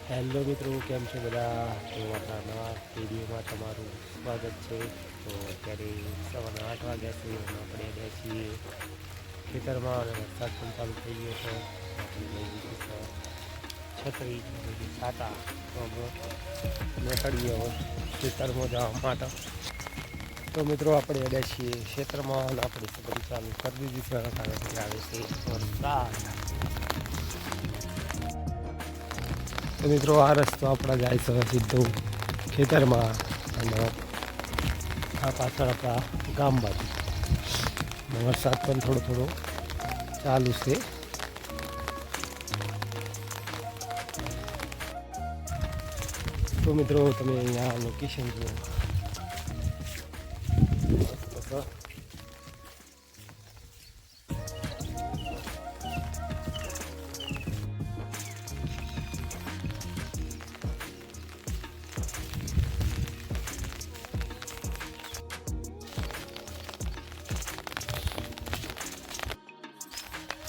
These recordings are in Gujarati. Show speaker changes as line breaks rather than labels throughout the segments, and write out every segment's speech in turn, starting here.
હેલો મિત્રો, કેમ છો બધા? તો આપણા નવા વિડીયોમાં તમારું સ્વાગત છે. તો અત્યારે સવારના 8 વાગ્યા છે અને આપણે આવ્યા છીએ ખેતરમાં અને વરસાદ પણ ચાલુ થઈ ગયો છે. આપણે લઈ લીધી છે છત્રી છાતા નીકળીએ હવે ખેતરમાં જવા માટે. તો મિત્રો આપણે આવ્યા છીએ ખેતરમાં અને આપણે છત્રી ચાલુ કરી દીધી છે કારણ કે આવે છે વરસાદ. તો મિત્રો આ રસ્તો આપણા જાય છે સીધો ખેતરમાં અને આ પાછળ આપણા ગામ બાજુ વરસાદ પણ થોડો થોડો ચાલુ છે. તો મિત્રો તમે અહીંયા લોકેશન જુઓ.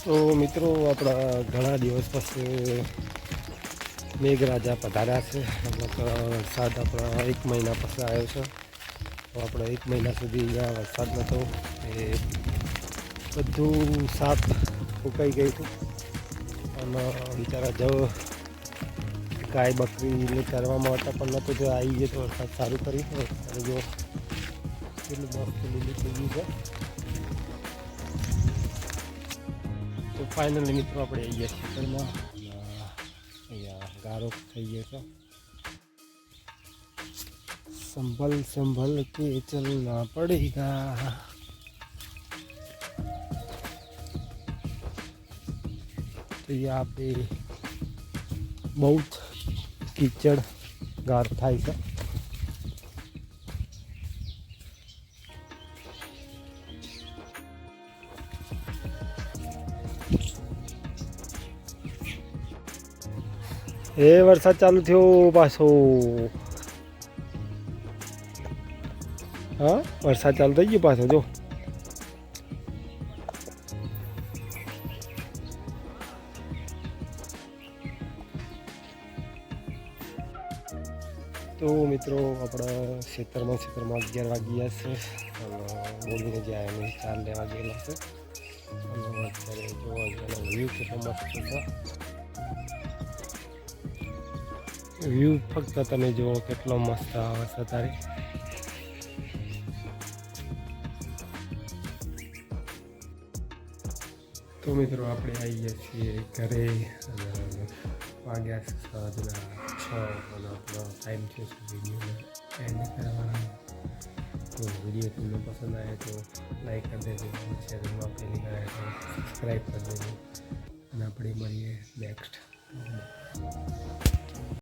તો મિત્રો આપણા ઘણા દિવસ પછી મેઘરાજા પધાર્યા છે. વરસાદ આપણા 1 મહિના પછી આવ્યો છે. તો આપણે 1 મહિના સુધી અહીંયા વરસાદ નહોતો એ બધું સાફ ફૂંકાઈ ગયું હતું અને બિચારા ગાય બકરીને ચરવા માટે પણ નહોતું. જો આવી ગયો તો વરસાદ સારું કરી અને જો કેટલું મસ્ત લીલું થઈ ગયું છે. તો ફાઇનલી મિત્રો આપણે આવી ગયા ખેતરમાં. અહીંયા ગારો થઈ ગયો છે. સંભલ સંભલ કે ચલના પડેગા. તો यहाँ पे बहुत कीचड़ गार થાય છે. એ વરસાદ ચાલુ થયો પાછો. હા, વરસાદ ચાલુ થઈ ગયો પાછો જો. તો મિત્રો આપણા ખેતરમાં 11 વાગી ગયા છે અને બોલીને જાય એને 4 લેવા ગયેલા છે. અને અત્યારે જોવા જવાનો વ્યૂ કેટલો મસ્ત છે. વ્યૂ ફક્ત તમે જુઓ કેટલો મસ્ત આવે છે તારે. તો મિત્રો આપણે આવી ગયા છીએ ઘરે અને વાગ્યા છે સાંજના 6 અને આપણો ટાઈમ છે વિડીયોને એન્ડ કરવાનો. તો વિડીયો તમને પસંદ આવે તો લાઈક કરી દેજો, ચેનલમાં પહેલી વાર આવે તો સબસ્ક્રાઈબ કરી દેજો અને આપણે મળીએ નેક્સ્ટ.